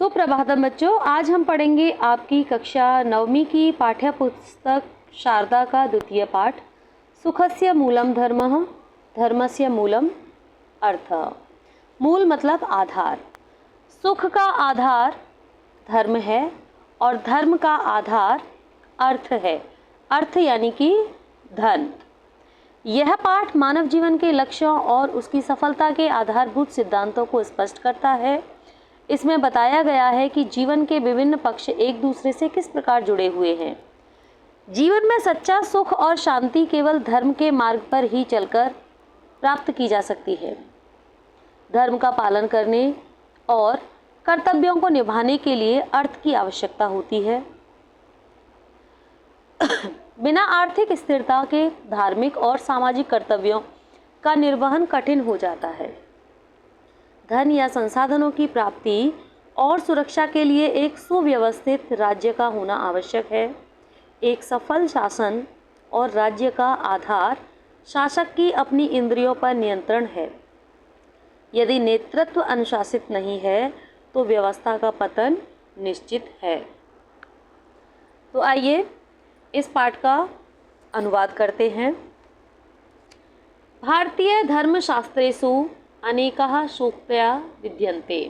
सुप्रभातम बच्चों, आज हम पढ़ेंगे आपकी कक्षा 9वीं की पाठ्य पुस्तक शारदा का द्वितीय पाठ सुखस्य मूलम धर्मः धर्मस्य मूलम अर्थः। मूल मतलब आधार। सुख का आधार धर्म है और धर्म का आधार अर्थ है। अर्थ यानी कि धन। यह पाठ मानव जीवन के लक्ष्यों और उसकी सफलता के आधारभूत सिद्धांतों को स्पष्ट करता है। इसमें बताया गया है कि जीवन के विभिन्न पक्ष एक दूसरे से किस प्रकार जुड़े हुए हैं। जीवन में सच्चा सुख और शांति केवल धर्म के मार्ग पर ही चलकर प्राप्त की जा सकती है। धर्म का पालन करने और कर्तव्यों को निभाने के लिए अर्थ की आवश्यकता होती है। बिना आर्थिक स्थिरता के धार्मिक और सामाजिक कर्तव्यों का निर्वहन कठिन हो जाता है। धन या संसाधनों की प्राप्ति और सुरक्षा के लिए एक सुव्यवस्थित राज्य का होना आवश्यक है। एक सफल शासन और राज्य का आधार शासक की अपनी इंद्रियों पर नियंत्रण है। यदि नेतृत्व अनुशासित नहीं है तो व्यवस्था का पतन निश्चित है। तो आइए इस पाठ का अनुवाद करते हैं। भारतीय धर्मशास्त्रेषु अनेकाः सूक्तयः विद्यन्ते।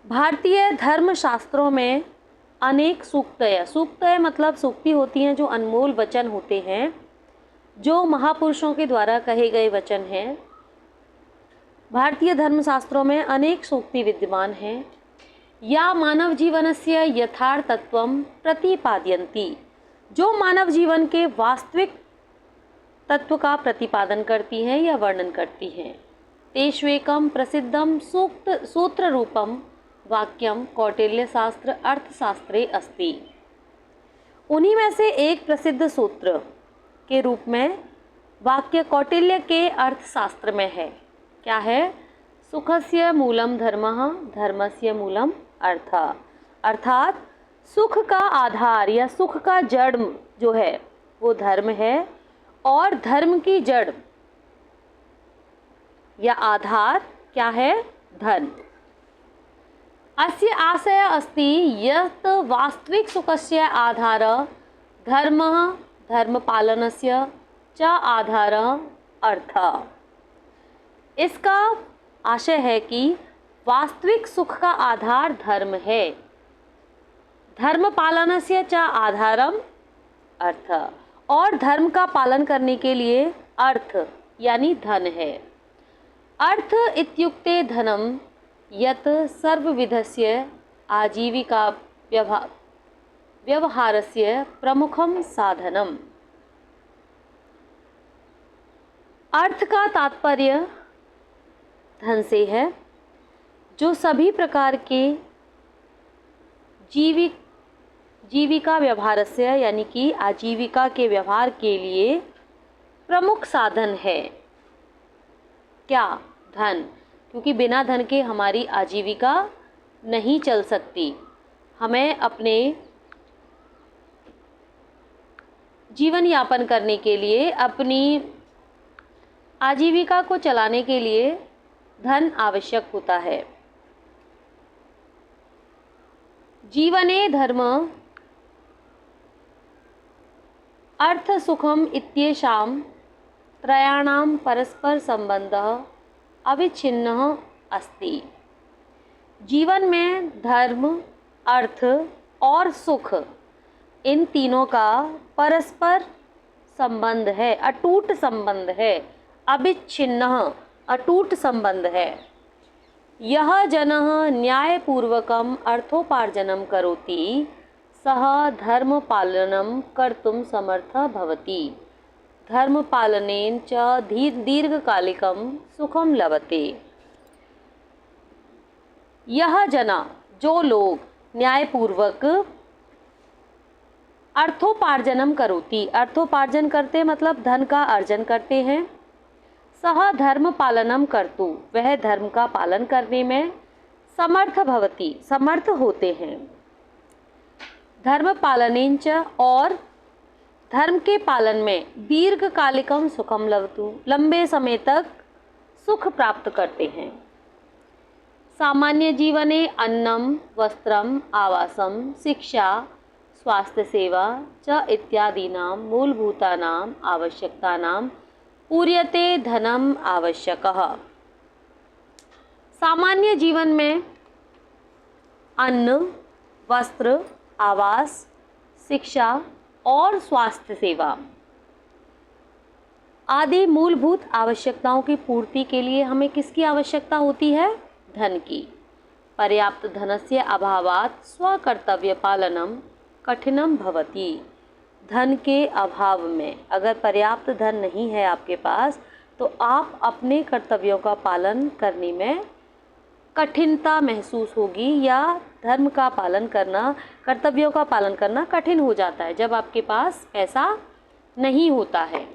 भारतीय धर्मशास्त्रों में अनेक सूक्तय मतलब सूक्ति होती हैं, जो अनमोल वचन होते हैं, जो महापुरुषों के द्वारा कहे गए वचन हैं। भारतीय धर्मशास्त्रों में अनेक सूक्ति विद्यमान हैं। या मानव जीवनस्य यथार्थत्वं प्रतिपादयन्ति, जो मानव जीवन के वास्तविक तत्व का प्रतिपादन करती हैं या वर्णन करती हैं। तेष्वेकं प्रसिद्धं सूत्र रूपम वाक्यम कौटिल्य शास्त्र अर्थशास्त्रे अस्ति। उन्हीं में से एक प्रसिद्ध सूत्र के रूप में वाक्य कौटिल्य के अर्थशास्त्र में है। क्या है? सुखस्य मूलम धर्मः धर्मस्य मूलम अर्थः। अर्थात सुख का आधार या सुख का जड़ जो है वो धर्म है और धर्म की जड़ या आधार क्या है? धन। अस्य आशय अस्ति यत् वास्तविक सुखस्य आधार धर्मः धर्मपालनस्य च आधार अर्थः। इसका आशय है कि वास्तविक सुख का आधार धर्म है, धर्मपालनस्य च आधारम अर्थः, और धर्म का पालन करने के लिए अर्थ यानी धन है। अर्थ इत्युक्ते धनम यत् सर्वविधस्य आजीविका व्यवहारस्य प्रमुखम साधनम। अर्थ का तात्पर्य धन से है, जो सभी प्रकार के जीविका व्यवहारस्य यानी कि आजीविका के व्यवहार के लिए प्रमुख साधन है। क्या? धन। क्योंकि बिना धन के हमारी आजीविका नहीं चल सकती। हमें अपने जीवन यापन करने के लिए, अपनी आजीविका को चलाने के लिए धन आवश्यक होता है। जीवने धर्म अर्थ सुखम इत्येषां त्रयाणां परस्पर संबंधः अविच्छिन्नः अस्ति। जीवन में धर्म, अर्थ और सुख, इन तीनों का परस्पर संबंध है, अटूट संबंध है। अविच्छिन्नः अटूट संबंध है। यः जनः न्यायपूर्वकम् अर्थोपार्जनं करोति सः धर्म पालनं कर्तुं समर्थः भवति। धर्म पालनेन च दीर्घकालिकं सुखं लभते। यह जना, जो लोग न्यायपूर्वक अर्थोपार्जनम करोति, अर्थोपार्जन करते मतलब धन का अर्जन करते हैं। सह धर्म पालनम कर्तु, वह धर्म का पालन करने में समर्थ भवति, समर्थ होते हैं। धर्म पालनेन च, और धर्म के पालन में दीर्घकालिकम सुखम लभतु, लंबे समय तक सुख प्राप्त करते हैं। सामान्य जीवने अन्नं वस्त्रम् आवासं शिक्षा स्वास्थ्यसेवा च इत्यादीनां मूलभूतानाम् आवश्यकतानां पूर्यते धनम् आवश्यकः। सामान्य जीवन में अन्न, वस्त्र, आवास, शिक्षा और स्वास्थ्य सेवा आदि मूलभूत आवश्यकताओं की पूर्ति के लिए हमें किसकी आवश्यकता होती है? धन की। पर्याप्त धनस्य अभावात् स्वकर्तव्य पालनम कठिनम भवति। धन के अभाव में, अगर पर्याप्त धन नहीं है आपके पास, तो आप अपने कर्तव्यों का पालन करने में कठिनता महसूस होगी, या धर्म का पालन करना, कर्तव्यों का पालन करना कठिन हो जाता है जब आपके पास पैसा नहीं होता है।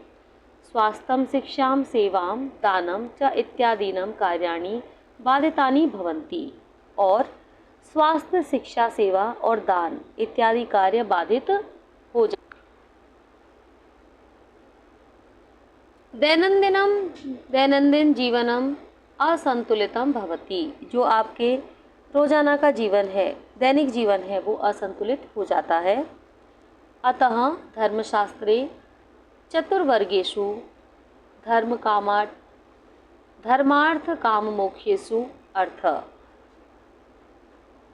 स्वास्थ्यं शिक्षां सेवां दानं च इत्यादीनां कार्याणि बाधितानि भवन्ति। और स्वास्थ्य, शिक्षा, सेवा और दान इत्यादि कार्य बाधित हो जाते। दैनंदिन जीवनम असंतुलितम भवति। जो आपके रोजाना का जीवन है, दैनिक जीवन है, वो असंतुलित हो जाता है। अतः धर्मशास्त्रे चतुर्वर्गेषु धर्मार्थ काममोक्षेषु अर्थ।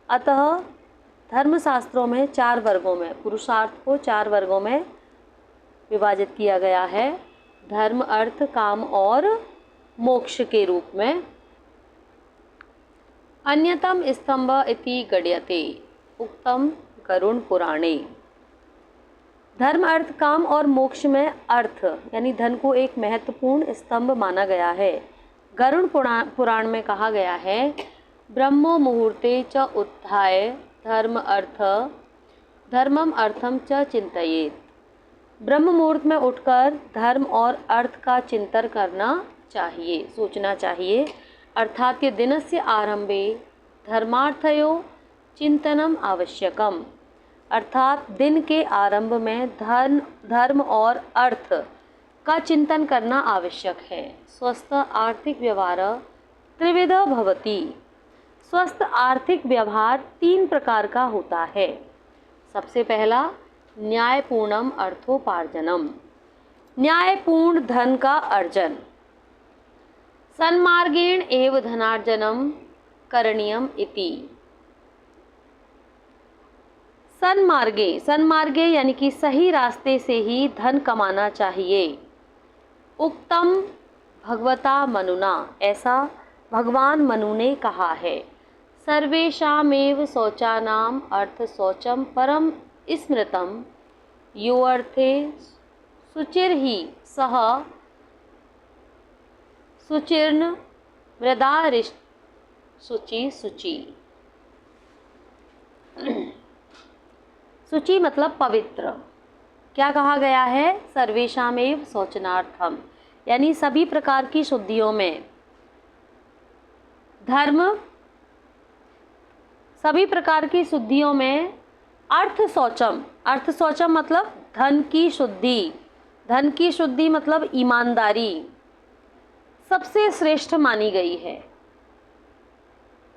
अतः धर्मशास्त्रों में 4 वर्गों में, पुरुषार्थ को 4 वर्गों में विभाजित किया गया है, धर्म, अर्थ, काम और मोक्ष के रूप में। अन्यतम स्तंभ इति गण्यते उक्तम गरुड़ पुराणे। धर्म, अर्थ, काम और मोक्ष में अर्थ यानी धन को एक महत्वपूर्ण स्तंभ माना गया है। गरुड़ पुराण में कहा गया है, ब्रह्मो मुहूर्ते च उत्थाय धर्मम अर्थम च चिंतयेत्। ब्रह्म मुहूर्त में उठकर धर्म और अर्थ का चिंतन करना चाहिए, सोचना चाहिए। अर्थात दिनस्य आरंभे धर्मार्थयो चिंतनम आवश्यकम। अर्थात दिन के आरंभ में धर्म और अर्थ का चिंतन करना आवश्यक है। स्वस्थ आर्थिक व्यवहार त्रिविध भवति। स्वस्थ आर्थिक व्यवहार 3 प्रकार का होता है। सबसे पहला न्यायपूर्णम अर्थोपार्जनम, न्यायपूर्ण धन का अर्जन। सन्मार्गेण एव धनार्जनम करणीयम इति। सन्मार्गे यानी कि सही रास्ते से ही धन कमाना चाहिए। उक्तम भगवता मनुना, ऐसा भगवान मनु ने कहा है। सर्वेषामेव शौचानाम अर्थ शौचम परम स्मृतम यो अर्थे शुचिर्हि सह शुचिर्न मृदारिष्ट शुचि। शुचि मतलब पवित्र। क्या कहा गया है? सर्वेषामेव शौचनार्थम, यानी सभी प्रकार की शुद्धियों में धर्म, सभी प्रकार की शुद्धियों में अर्थ शौचम मतलब धन की शुद्धि। धन की शुद्धि मतलब ईमानदारी सबसे श्रेष्ठ मानी गई है।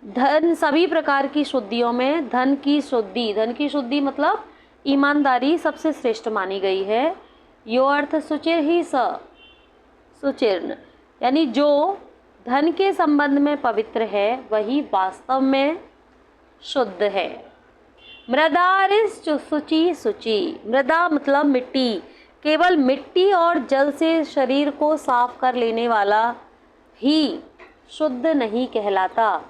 धन, सभी प्रकार की शुद्धियों में धन की शुद्धि मतलब ईमानदारी सबसे श्रेष्ठ मानी गई है। यो अर्थ शुचिर ही शुचिर्न, यानी जो धन के संबंध में पवित्र है वही वास्तव में शुद्ध है। मृदारिस शुचि, मृदा मतलब मिट्टी। केवल मिट्टी और जल से शरीर को साफ कर लेने वाला ही शुद्ध नहीं कहलाता।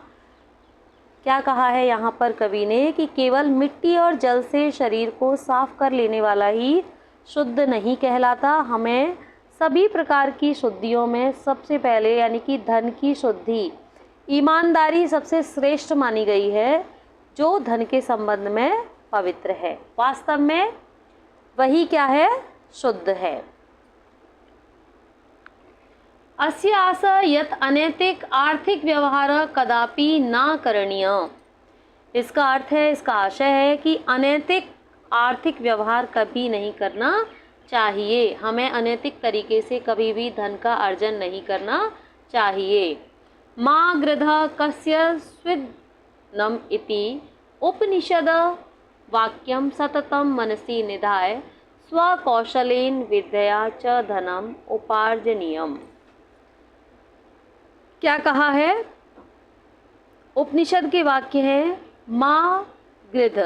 क्या कहा है यहाँ पर कवि ने कि केवल मिट्टी और जल से शरीर को साफ कर लेने वाला ही शुद्ध नहीं कहलाता। हमें सभी प्रकार की शुद्धियों में सबसे पहले यानी कि धन की शुद्धि, ईमानदारी सबसे श्रेष्ठ मानी गई है, जो धन के संबंध में पवित्र है। वास्तव में वही क्या है? शुद्ध है। अस्य आशय यत् अनैतिक आर्थिक व्यवहार कदापि न करणीय। इसका अर्थ है, इसका आशय है कि अनैतिक आर्थिक व्यवहार कभी नहीं करना चाहिए। हमें अनैतिक तरीके से कभी भी धन का अर्जन नहीं करना चाहिए। मा गृधः कस्य स्विद्नम् इति उपनिषद वाक्यं सततं मनसि निधाय स्वकौशलेन विद्या च धनम उपार्जनीयम। क्या कहा है? उपनिषद के वाक्य है मा गृध।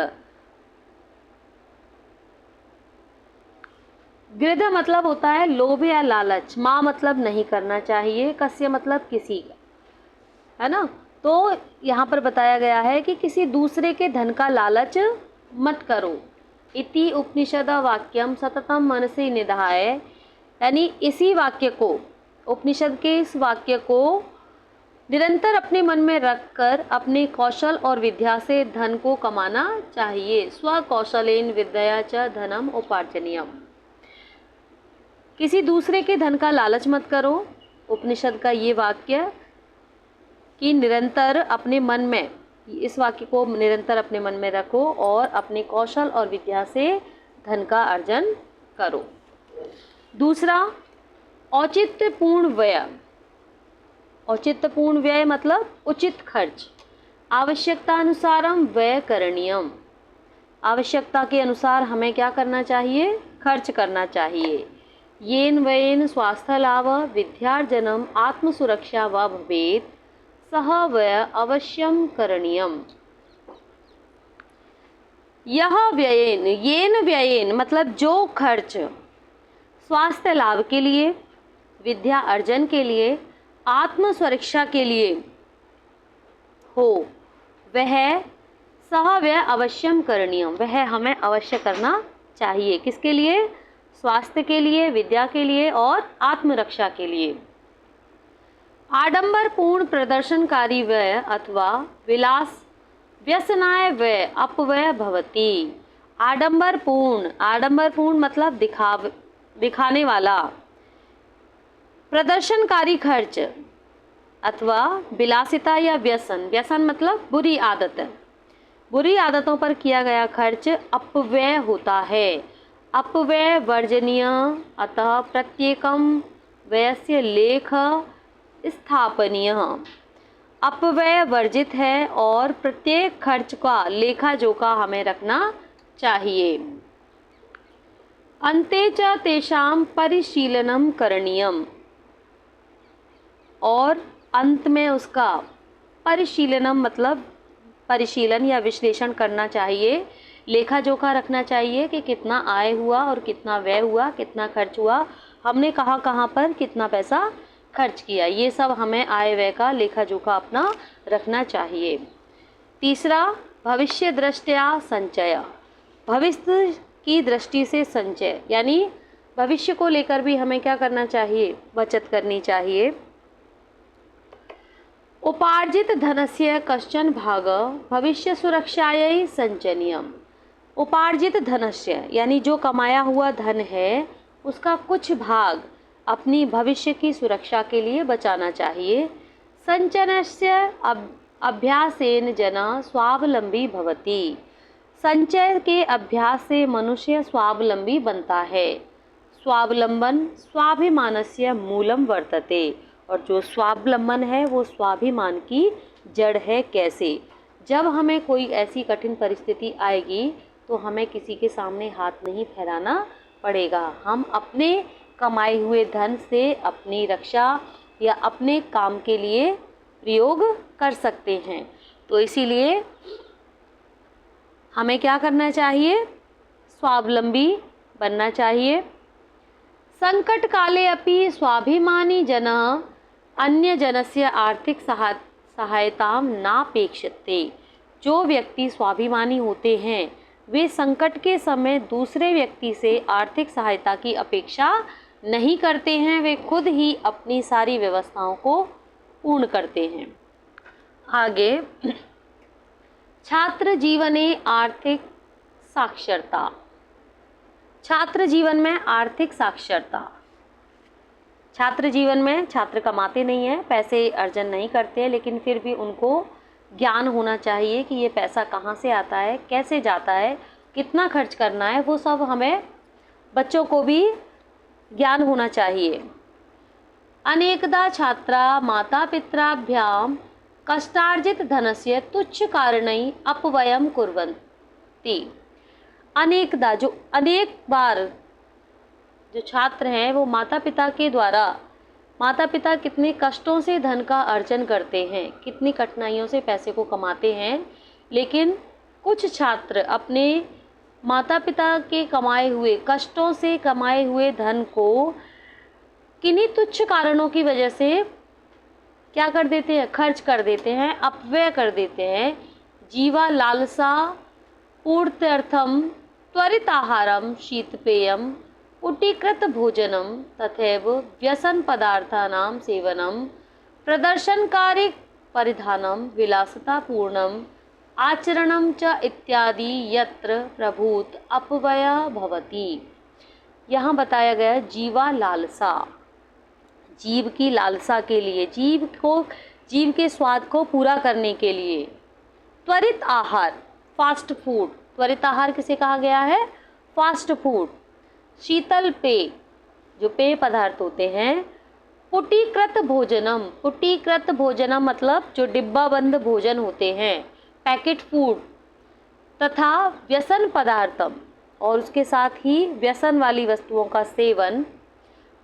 गृध मतलब होता है लोभ या लालच। माँ मतलब नहीं करना चाहिए, कस्य मतलब किसी का, है ना। तो यहाँ पर बताया गया है कि किसी दूसरे के धन का लालच मत करो। इति उपनिषद वाक्यम सततम मनसि निधाय, यानी इसी वाक्य को, उपनिषद के इस वाक्य को निरंतर अपने मन में रखकर अपने कौशल और विद्या से धन को कमाना चाहिए। स्व कौशलेन विद्या च धनम उपार्जनीयम। किसी दूसरे के धन का लालच मत करो। उपनिषद का ये वाक्य कि निरंतर अपने मन में, इस वाक्य को निरंतर अपने मन में रखो और अपने कौशल और विद्या से धन का अर्जन करो। दूसरा, औचित्यपूर्ण व्यय। औचित्यपूर्ण व्यय मतलब उचित खर्च। आवश्यकतानुसारम व्यय करणीयम। आवश्यकता के अनुसार हमें क्या करना चाहिए? खर्च करना चाहिए। येन व्ययेन स्वास्थ्य लाभ विद्यार्जनम आत्मसुरक्षा व भवेत् सह व्यय अवश्यम करणीयम। यह व्ययेन, येन व्ययेन मतलब जो खर्च स्वास्थ्य लाभ के लिए, विद्या अर्जन के लिए, आत्म सुरक्षा के लिए हो, वह सह व्यय अवश्यम करणीयम, वह हमें अवश्य करना चाहिए। किसके लिए? स्वास्थ्य के लिए, विद्या के लिए और आत्मरक्षा के लिए। आडंबर पूर्ण प्रदर्शनकारी व्यय अथवा विलास व्यसनाय व्यय अपव्यय भवति। आडंबर पूर्ण मतलब दिखाने वाला। प्रदर्शनकारी खर्च अथवा विलासिता या व्यसन, व्यसन मतलब बुरी आदत, बुरी आदतों पर किया गया खर्च अपव्यय होता है। अपव्यय वर्जनीय, अतः प्रत्येकम व्ययस्य लेख स्थापनीय। अपव्यय वर्जित है और प्रत्येक खर्च का लेखा जोखा हमें रखना चाहिए। अन्ते च तेषां परिशीलनम करणीयम, और अंत में उसका परिशीलनम मतलब परिशीलन या विश्लेषण करना चाहिए, लेखा जोखा रखना चाहिए कि कितना आय हुआ और कितना व्यय हुआ, कितना खर्च हुआ, हमने कहाँ कहाँ पर कितना पैसा खर्च किया, ये सब हमें आय व्यय का लेखा जोखा अपना रखना चाहिए। तीसरा, भविष्य दृष्टया संचय। भविष्य की दृष्टि से संचय, यानी भविष्य को लेकर भी हमें क्या करना चाहिए? बचत करनी चाहिए। उपार्जित धनस्य कश्चन भाग भविष्य सुरक्षायै संचयनीयम। उपार्जित धनस्य यानी जो कमाया हुआ धन है, उसका कुछ भाग अपनी भविष्य की सुरक्षा के लिए बचाना चाहिए। संचयनस्य अभ्यासेन जना स्वावलंबी भवति। संचय के अभ्यास से मनुष्य स्वावलंबी बनता है। स्वावलंबन स्वाभिमानस्य मूलम वर्तते, और जो स्वावलंबन है वो स्वाभिमान की जड़ है। कैसे? जब हमें कोई ऐसी कठिन परिस्थिति आएगी तो हमें किसी के सामने हाथ नहीं फैलाना पड़ेगा। हम अपने कमाए हुए धन से अपनी रक्षा या अपने काम के लिए प्रयोग कर सकते हैं। तो इसीलिए हमें क्या करना चाहिए? स्वावलंबी बनना चाहिए। संकट काले अपि स्वाभिमानी जनः अन्य जनस्य आर्थिक सहायतां नापेक्षते। जो व्यक्ति स्वाभिमानी होते हैं वे संकट के समय दूसरे व्यक्ति से आर्थिक सहायता की अपेक्षा नहीं करते हैं, वे खुद ही अपनी सारी व्यवस्थाओं को पूर्ण करते हैं। आगे, छात्र जीवने आर्थिक साक्षरता। छात्र जीवन में आर्थिक साक्षरता। छात्र जीवन में छात्र कमाते नहीं हैं, पैसे अर्जन नहीं करते, लेकिन फिर भी उनको ज्ञान होना चाहिए कि ये पैसा कहाँ से आता है, कैसे जाता है, कितना खर्च करना है, वो सब हमें बच्चों को भी ज्ञान होना चाहिए। अनेकदा छात्रा मातापित्राभ्यां कष्टार्जित धनस्य तुच्छ कारणैः अपव्ययं कुर्वन्ति। अनेकदा, जो अनेक बार जो छात्र हैं वो माता पिता के द्वारा, माता पिता कितने कष्टों से धन का अर्जन करते हैं, कितनी कठिनाइयों से पैसे को कमाते हैं, लेकिन कुछ छात्र अपने माता पिता के कमाए हुए, कष्टों से कमाए हुए धन को किन्हीं तुच्छ कारणों की वजह से क्या कर देते हैं, खर्च कर देते हैं, अपव्यय कर देते हैं। जीवा लालसा पूर्त्यर्थम त्वरित आहारम शीतपेयम कुटीकृत भोजनम तथैव व्यसन पदार्थानां सेवनम प्रदर्शनकारी परिधानम विलासितापूर्णम आचरणम च इत्यादि यत्र प्रभूत अपव्यय भवति। यहाँ बताया गया जीवा लालसा, जीव की लालसा के लिए, जीव के स्वाद को पूरा करने के लिए। त्वरित आहार, फास्ट फूड, त्वरित आहार किसे कहा गया है, फास्ट फूड। शीतल पेय, जो पेय पदार्थ होते हैं। पुटीकृत भोजनम, पुटीकृत भोजनम मतलब जो डिब्बा बंद भोजन होते हैं, पैकेट फूड। तथा व्यसन पदार्थम, और उसके साथ ही व्यसन वाली वस्तुओं का सेवन।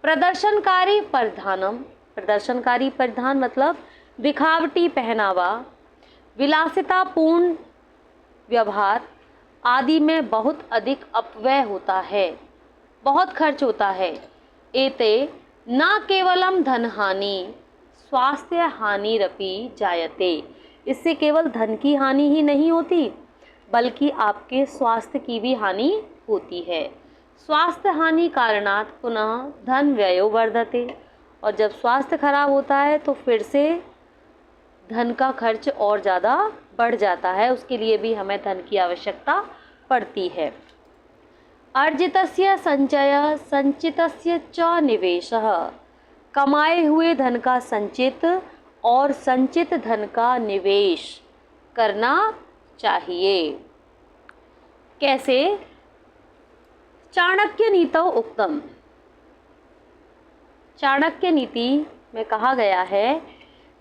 प्रदर्शनकारी परिधानम, प्रदर्शनकारी परिधान मतलब दिखावटी पहनावा। विलासितापूर्ण व्यवहार आदि में बहुत अधिक अपव्यय होता है, बहुत खर्च होता है। एते न केवलम धन हानि स्वास्थ्य हानिरपि जायते, इससे केवल धन की हानि ही नहीं होती बल्कि आपके स्वास्थ्य की भी हानि होती है। स्वास्थ्य हानि कारणात् पुनः धन व्ययो वर्धते, और जब स्वास्थ्य खराब होता है तो फिर से धन का खर्च और ज़्यादा बढ़ जाता है, उसके लिए भी हमें धन की आवश्यकता पड़ती है। अर्जितस्य संचय संचितस्य च निवेशः, कमाए हुए धन का संचित और संचित धन का निवेश करना चाहिए। कैसे? चाणक्य नीतौ उक्तम, चाणक्य नीति में कहा गया है,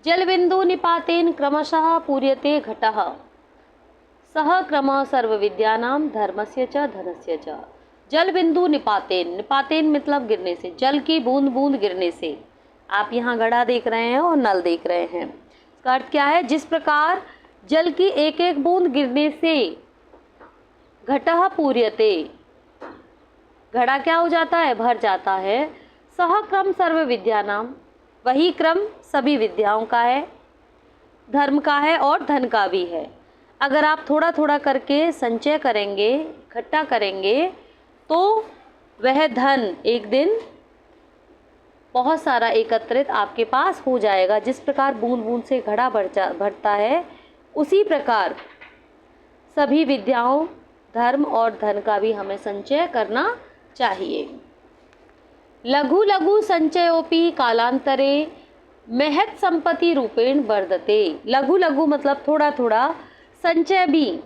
जलबिंदु निपातेन क्रमशः पूर्यते घटः सह क्रमः सर्वविद्यानां धर्मस्य च धनस्य च। जल बिंदु निपातेन, निपातेन मतलब गिरने से, जल की बूंद बूंद गिरने से। आप यहाँ घड़ा देख रहे हैं और नल देख रहे हैं, इसका अर्थ क्या है? जिस प्रकार जल की एक एक बूंद गिरने से घटः पूर्यते, घड़ा क्या हो जाता है? भर जाता है। सह क्रम सर्व विद्यानाम, वही क्रम सभी विद्याओं का है, धर्म का है और धन का भी है। अगर आप थोड़ा थोड़ा करके संचय करेंगे, इकट्ठा करेंगे, तो वह धन एक दिन बहुत सारा एकत्रित आपके पास हो जाएगा। जिस प्रकार बूंद बूंद से घड़ा भरता है, उसी प्रकार सभी विद्याओं, धर्म और धन का भी हमें संचय करना चाहिए। लघु लघु संचयोपि कालांतरे महत् संपत्ति रूपेण वर्धते। लघु लघु मतलब थोड़ा थोड़ा, संचय भी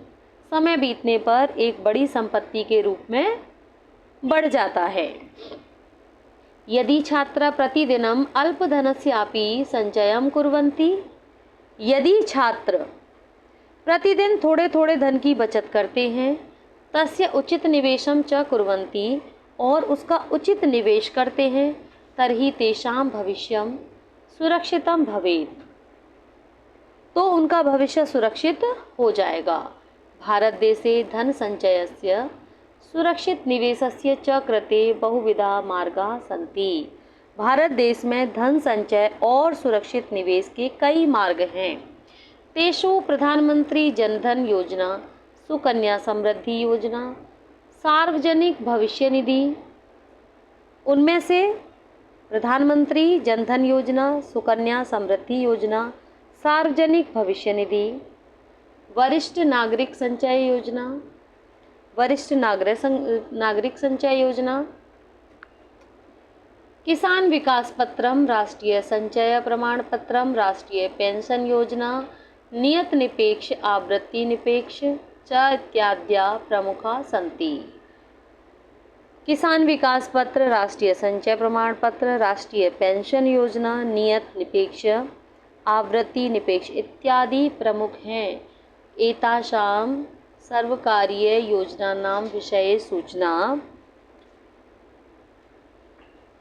समय बीतने पर एक बड़ी संपत्ति के रूप में बढ़ जाता है। यदि छात्र प्रतिदिनम अल्पधनस्यापि संचयं कुर्वन्ति, यदि छात्र प्रतिदिन थोड़े थोड़े धन की बचत करते हैं, तस्य उचित निवेशम च कुर्वन्ति, और उसका उचित निवेश करते हैं, तर्हि तेषां भविष्यं सुरक्षितं भवेत्, तो उनका भविष्य सुरक्षित हो जाएगा। भारत देशे धन संचयस्य सुरक्षित निवेशस्य च कृते बहुविधा मार्गाः सन्ति। भारत देश में धन संचय और सुरक्षित निवेश के कई मार्ग हैं। तेषु प्रधानमंत्री जनधन योजना, सुकन्या समृद्धि योजना, सार्वजनिक भविष्य निधि, उनमें से प्रधानमंत्री जनधन योजना, सुकन्या समृद्धि योजना, सार्वजनिक भविष्य निधि, वरिष्ठ नागरिक संचय योजना, वरिष्ठ नागरिक संचय योजना, किसान विकास पत्रम, राष्ट्रीय संचय प्रमाण पत्रम, राष्ट्रीय पेंशन योजना, नियत निपेक्ष आवृत्ति निपेक्ष च इत्याद्या प्रमुखा सन्ति। किसान विकास पत्र, राष्ट्रीय संचय प्रमाण पत्र, राष्ट्रीय पेंशन योजना, नियत निपेक्ष, आवृत्ति निपेक्ष इत्यादि प्रमुख हैं। एतासां सर्वकारीय योजनानां विषये सूचना।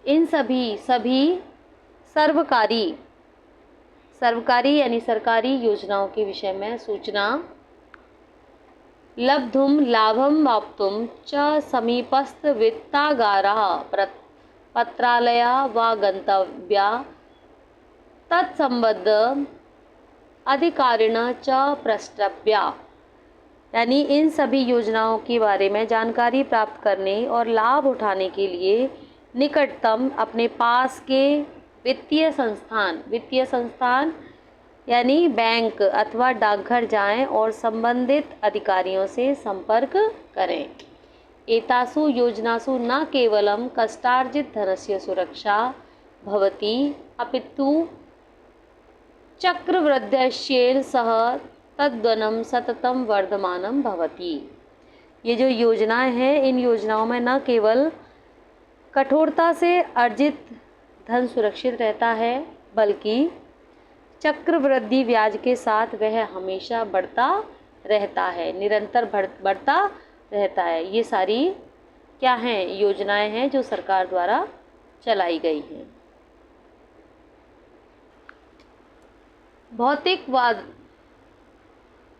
इन सभी सर्वकारी यानी सरकारी योजनाओं के विषय में सूचना। लब्धुम लाभम वाप्तुम च समीपस्थ वित्तागाराः पत्रालया वा गंतव्या तत्संबद्ध अधिकारिणः च प्रष्टव्या। यानी इन सभी योजनाओं के बारे में जानकारी प्राप्त करने और लाभ उठाने के लिए निकटतम अपने पास के वित्तीय संस्थान यानी बैंक अथवा डाकघर जाएं और संबंधित अधिकारियों से संपर्क करें। एतासु योजनासु न केवलं कष्टार्जित धनस्य सुरक्षा भवति अपितु चक्रवृद्धिश्चेन सह तद्वनं सततं वर्धमानं भवति। ये जो योजनाएं हैं, इन योजनाओं में न केवल कठोरता से अर्जित धन सुरक्षित रहता है, बल्कि चक्रवृद्धि ब्याज के साथ वह हमेशा बढ़ता रहता है, निरंतर बढ़ता रहता है। ये सारी क्या हैं? योजनाएं हैं जो सरकार द्वारा चलाई गई हैं।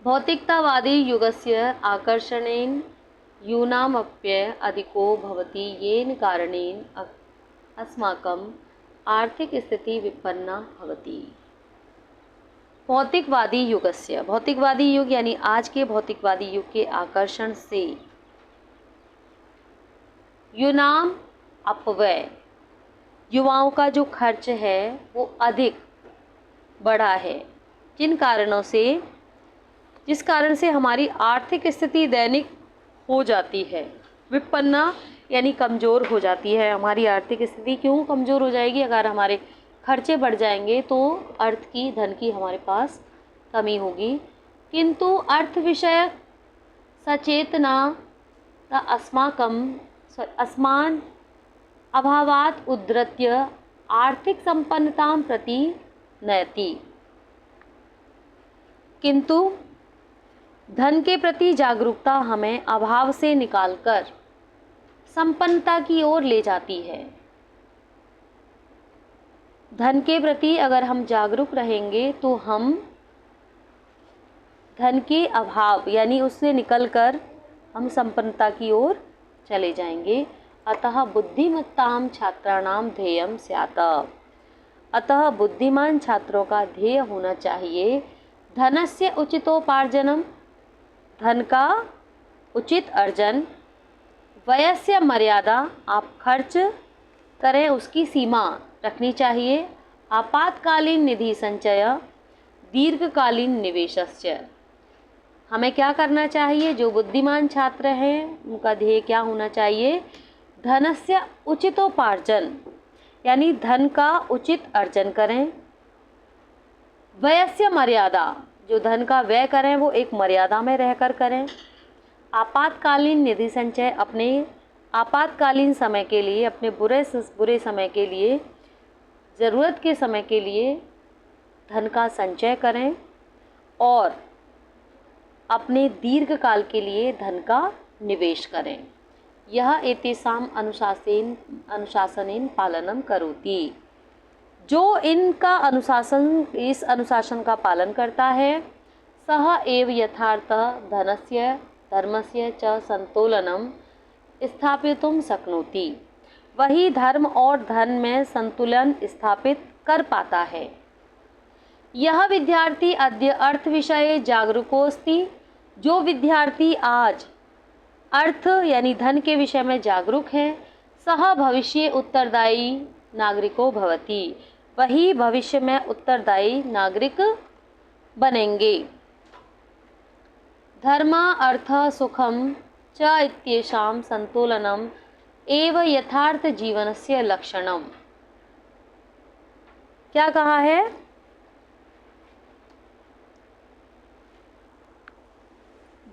भौतिकतावादी युगस्य आकर्षणेन यूनामप्यय अधिको भवति, येन कारणेन अस्माकं आर्थिक स्थिति विपन्ना भवति। भौतिकवादी युग यानी आज के भौतिकवादी युग के आकर्षण से यूनाम अपव्यय, युवाओं का जो खर्च है वो अधिक बढ़ा है, जिस कारण से हमारी आर्थिक स्थिति दैनिक हो जाती है। विपन्ना यानी कमज़ोर हो जाती है। हमारी आर्थिक स्थिति क्यों कमज़ोर हो जाएगी? अगर हमारे खर्चे बढ़ जाएंगे तो धन की हमारे पास कमी होगी। किंतु अर्थ विषयक सचेतना अस्मान् अभावात् उद्धृत्य आर्थिक संपन्नतां प्रति नयति। किंतु धन के प्रति जागरूकता हमें अभाव से निकालकर संपन्नता की ओर ले जाती है। धन के प्रति अगर हम जागरूक रहेंगे तो हम धन के अभाव यानी उससे निकलकर हम संपन्नता की ओर चले जाएंगे। अतः बुद्धिमत्तां छात्राणां ध्येयं स्यात्। अतः बुद्धिमान छात्रों का ध्येय होना चाहिए धनस्य उचितोपार्जनम, धन का उचित अर्जन, व्ययस्य मर्यादा, आप खर्च करें उसकी सीमा रखनी चाहिए, आपातकालीन निधि संचय, दीर्घकालीन निवेशस्य। हमें क्या करना चाहिए? जो बुद्धिमान छात्र हैं उनका ध्येय क्या होना चाहिए? धनस्य उचितोपार्जन यानी धन का उचित अर्जन करें। व्ययस्य मर्यादा, जो धन का व्यय करें वो एक मर्यादा में रहकर करें। आपातकालीन निधि संचय, अपने आपातकालीन समय के लिए, अपने बुरे समय के लिए, ज़रूरत के समय के लिए धन का संचय करें और अपने दीर्घकाल के लिए धन का निवेश करें। यह एतेषां अनुशासनेन पालनम करोति। जो इनका इस अनुशासन का पालन करता है, सह एव यथार्थ धनस्य धर्मस्य च संतुलनम स्थापितुं शक्नोति। वही धर्म और धन में संतुलन स्थापित कर पाता है। यह विद्यार्थी अद्य अर्थ विषये जागरूकोऽस्ति। जो विद्यार्थी आज अर्थ यानी धन के विषय में जागरूक है, सह भविष्ये उत्तरदायी नागरिको भवति। वही भविष्य में उत्तरदायी नागरिक बनेंगे। धर्म अर्थ सुखम च इत्येषां संतुलनम एव यथार्थ जीवनस्य लक्षणम। क्या कहा है?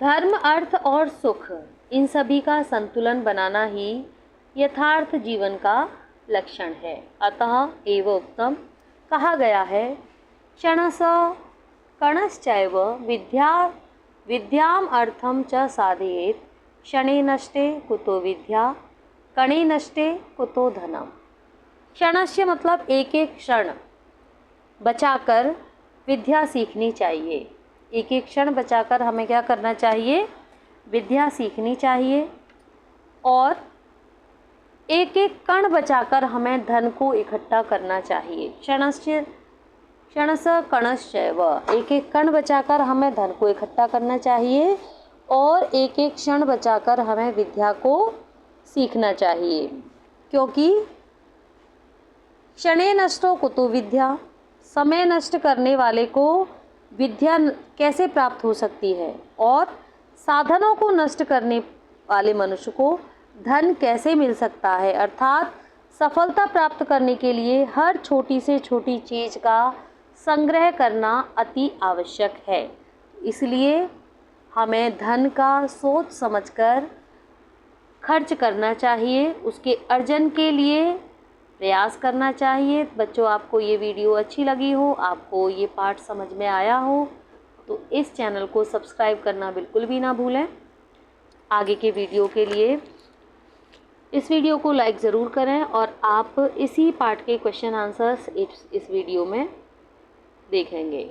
धर्म, अर्थ और सुख, इन सभी का संतुलन बनाना ही यथार्थ जीवन का लक्षण है। अतः एव उत्तम कहा गया है क्षणश कणश्चैव विद्याम अर्थम च साधयेत् क्षणे नष्टे कुतो विद्या कणे नष्टे कुतो धनम। क्षणस्य मतलब एक एक क्षण बचाकर विद्या सीखनी चाहिए। एक एक क्षण बचाकर हमें क्या करना चाहिए? विद्या सीखनी चाहिए। और एक एक कण बचाकर हमें धन को इकट्ठा करना चाहिए। क्षणश कणश्चैव, एक एक कण बचाकर हमें धन को इकट्ठा करना चाहिए और एक एक क्षण बचाकर हमें विद्या को सीखना चाहिए। क्योंकि क्षणे नष्टो कुतो विद्या, समय नष्ट करने वाले को विद्या कैसे प्राप्त हो सकती है, और साधनों को नष्ट करने वाले मनुष्य को धन कैसे मिल सकता है। अर्थात सफलता प्राप्त करने के लिए हर छोटी से छोटी चीज़ का संग्रह करना अति आवश्यक है। इसलिए हमें धन का सोच समझकर खर्च करना चाहिए, उसके अर्जन के लिए प्रयास करना चाहिए। बच्चों, आपको ये वीडियो अच्छी लगी हो, आपको ये पाठ समझ में आया हो, तो इस चैनल को सब्सक्राइब करना बिल्कुल भी ना भूलें। आगे के वीडियो के लिए इस वीडियो को लाइक ज़रूर करें और आप इसी पाठ के क्वेश्चन आंसर्स इस वीडियो में देखेंगे।